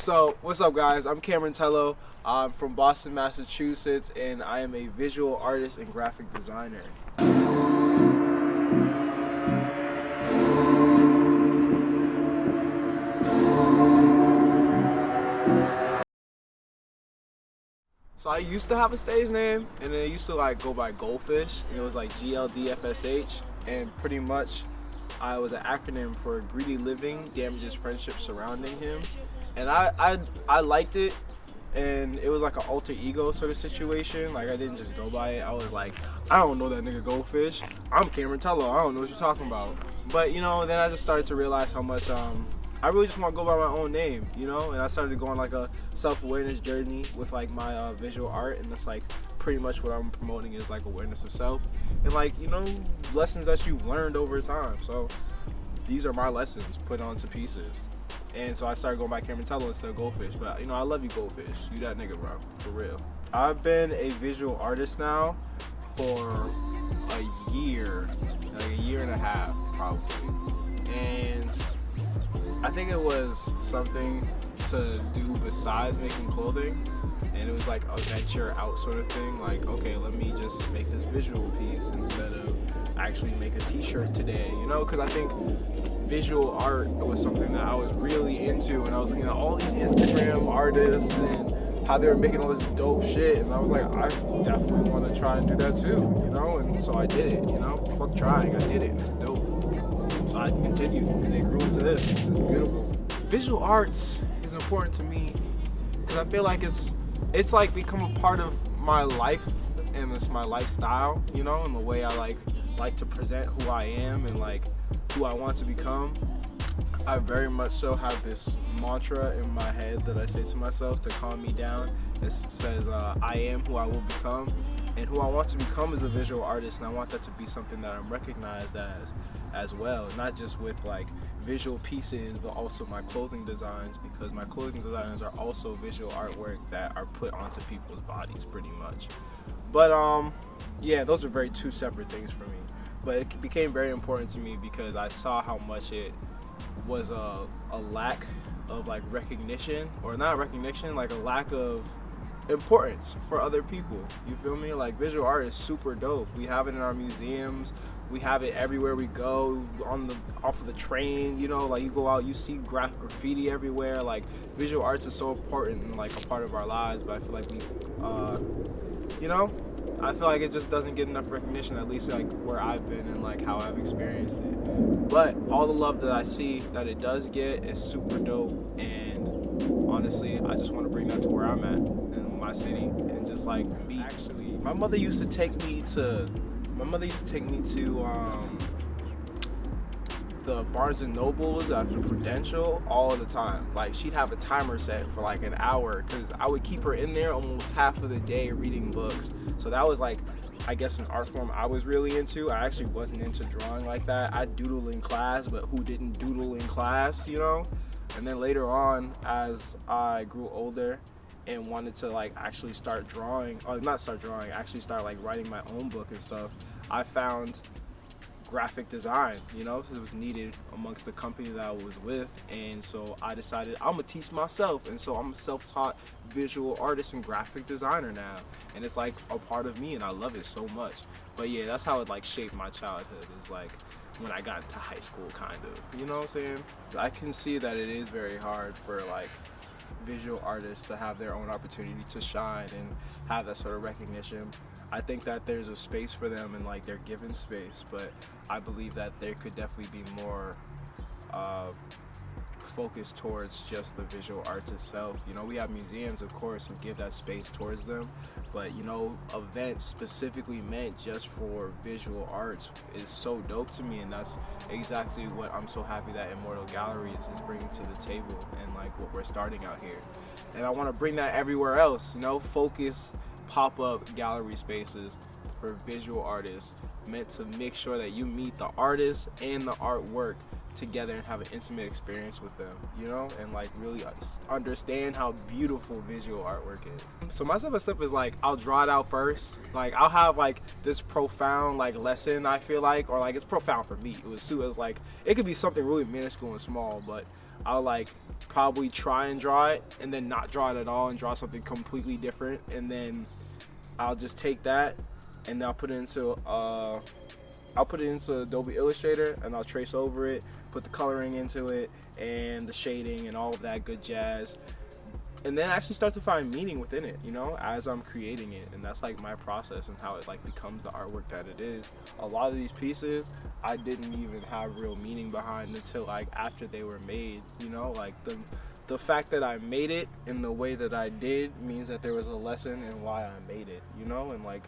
So, what's up, guys? I'm Cameron Teleau. I'm from Boston, Massachusetts, and I am a visual artist and graphic designer. So I used to have a stage name, and then I used to go by Goldfish, and it was like GLDFSH, and pretty much I was an acronym for Greedy Living Damages Friendship Surrounding Him, and I liked it, and it was like an alter ego sort of situation. Like, I didn't just go by it. I was like, I don't know that nigga Goldfish. I'm Cameron Teleau. I don't know what you're talking about. But then I just started to realize how much I really just want to go by my own name, and I started going like a self-awareness journey with like my visual art, and that's like pretty much what I'm promoting is like awareness of self and like lessons that you've learned over time. So these are my lessons put onto pieces, and so I started going by Cameron Teleau instead of Goldfish. But I love you, Goldfish. You that nigga, bro, for real. I've been a visual artist now for a year, like a year and a half probably, and I think it was something to do besides making clothing, and it was like a venture out sort of thing. Like, okay, let me just make this visual piece instead of actually make a t-shirt today, because I think visual art was something that I was really into, and I was looking at all these Instagram artists and how they were making all this dope shit, and I was like, I definitely want to try and do that too, and so I did it, fuck trying, I did it, it's dope. So I continued, and it grew into this. It's beautiful. Visual arts is important to me because I feel like it's like become a part of my life, and it's my lifestyle, and the way I like to present who I am and like who I want to become. I very much so have this mantra in my head that I say to myself to calm me down. It says, I am who I will become, and who I want to become is a visual artist, and I want that to be something that I'm recognized as well, not just with like visual pieces, but also my clothing designs, because my clothing designs are also visual artwork that are put onto people's bodies pretty much. But yeah, those are two separate things for me, but it became very important to me because I saw how much it was a lack of like recognition, or not recognition, like a lack of importance for other people. You feel me? Like, visual art is super dope. We have it in our museums, we have it everywhere we go, off of the train, like you go out, you see graffiti everywhere. Like, visual arts is so important and like a part of our lives, but I feel like I feel like it just doesn't get enough recognition, at least like where I've been and like how I've experienced it. But all the love that I see that it does get is super dope, and honestly, I just want to bring that to where I'm at in my city, and just like me. Actually, my mother used to take me to the Barnes and Nobles at the Prudential all the time. Like, she'd have a timer set for like an hour, because I would keep her in there almost half of the day reading books. So that was like, I guess, an art form I was really into. I actually wasn't into drawing like that. I doodled in class, but who didn't doodle in class, And then later on, as I grew older and wanted to like actually start drawing, or not start drawing, actually start like writing my own book and stuff, I found graphic design, it was needed amongst the company that I was with, and so I decided I'm gonna teach myself, and so I'm a self-taught visual artist and graphic designer now, and it's like a part of me, and I love it so much. But yeah, that's how it like shaped my childhood, is like when I got into high school, kind of, you know what I'm saying? I can see that it is very hard for like visual artists to have their own opportunity to shine and have that sort of recognition. I think that there's a space for them, and like they're given space, but I believe that there could definitely be more focus towards just the visual arts itself. We have museums, of course, who give that space towards them, but events specifically meant just for visual arts is so dope to me, and that's exactly what I'm so happy that Immortal Gallery is bringing to the table, and like what we're starting out here. And I want to bring that everywhere else, focus pop-up gallery spaces for visual artists, meant to make sure that you meet the artist and the artwork together and have an intimate experience with them, and like really understand how beautiful visual artwork is. So my step is like, I'll draw it out first. Like, I'll have like this profound like lesson, I feel like, or like it's profound for me. It was like, it could be something really minuscule and small, but I'll like probably try and draw it and then not draw it at all and draw something completely different, and then I'll just take that and I'll put it into Adobe Illustrator, and I'll trace over it, put the coloring into it and the shading and all of that good jazz, and then actually start to find meaning within it, you know, as I'm creating it. And that's like my process and how it like becomes the artwork that it is. A lot of these pieces I didn't even have real meaning behind until like after they were made, you know, like the fact that I made it in the way that I did means that there was a lesson in why I made it, you know, and like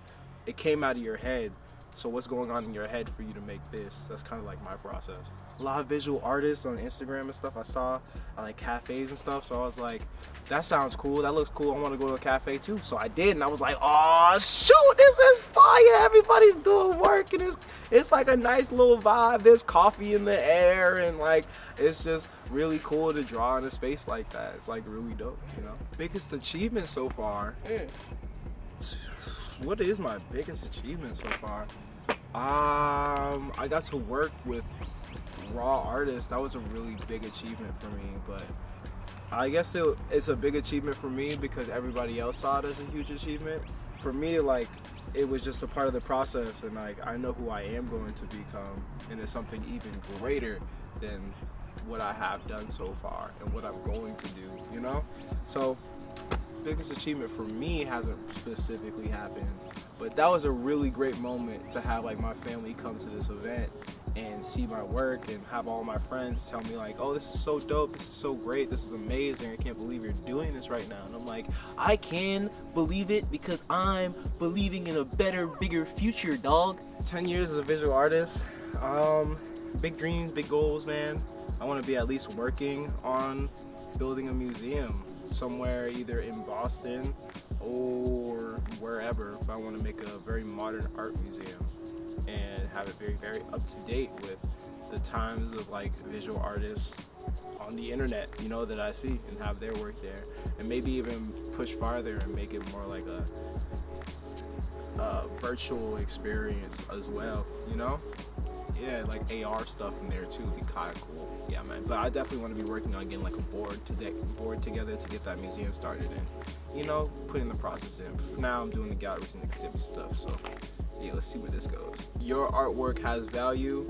it came out of your head. So what's going on in your head for you to make this? That's kind of like my process. A lot of visual artists on Instagram and stuff I saw at like cafes and stuff. So I was like, that sounds cool. That looks cool. I want to go to a cafe too. So I did, and I was like, oh shoot, this is fire. Everybody's doing work, and it's like a nice little vibe. There's coffee in the air, and like it's just really cool to draw in a space like that. It's like really dope, you know. Biggest achievement so far. What is my biggest achievement so far? I got to work with raw artists. That was a really big achievement for me, but I guess it's a big achievement for me because everybody else saw it as a huge achievement. For me, like, it was just a part of the process, and like I know who I am going to become, and it's something even greater than what I have done so far and what I'm going to do, you know? So biggest achievement for me hasn't specifically happened, but that was a really great moment to have like my family come to this event and see my work and have all my friends tell me like, oh, this is so dope, this is so great, this is amazing, I can't believe you're doing this right now. And I'm like, I can believe it because I'm believing in a better, bigger future, dog. 10 years as a visual artist, big dreams, big goals, man. I want to be at least working on building a museum somewhere either in Boston or wherever. But I want to make a very modern art museum and have it very, very up to date with the times of like visual artists on the internet, you know, that I see, and have their work there, and maybe even push farther and make it more like a virtual experience as well, you know. Yeah, like AR stuff in there too would be kind of cool. Yeah, man. But I definitely want to be working on getting like a board together to get that museum started and, you know, putting the process in. But for now, I'm doing the galleries and exhibit stuff. So yeah, let's see where this goes. Your artwork has value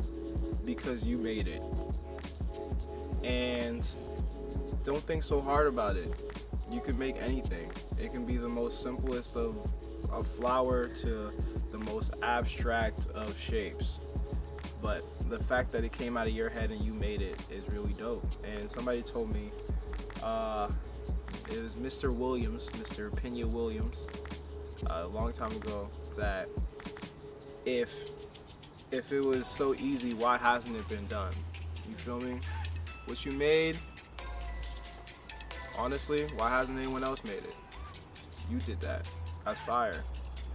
because you made it, and don't think so hard about it. You can make anything. It can be the most simplest of a flower to the most abstract of shapes. But the fact that it came out of your head and you made it is really dope. And somebody told me, it was Mr. Williams, Mr. Pena Williams, a long time ago, that if it was so easy, why hasn't it been done? You feel me? What you made, honestly, why hasn't anyone else made it? You did that. That's fire.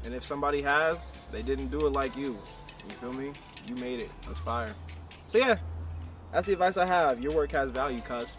And if somebody has, they didn't do it like you. You feel me? You made it. That's fire. So yeah, that's the advice I have. Your work has value, cuz.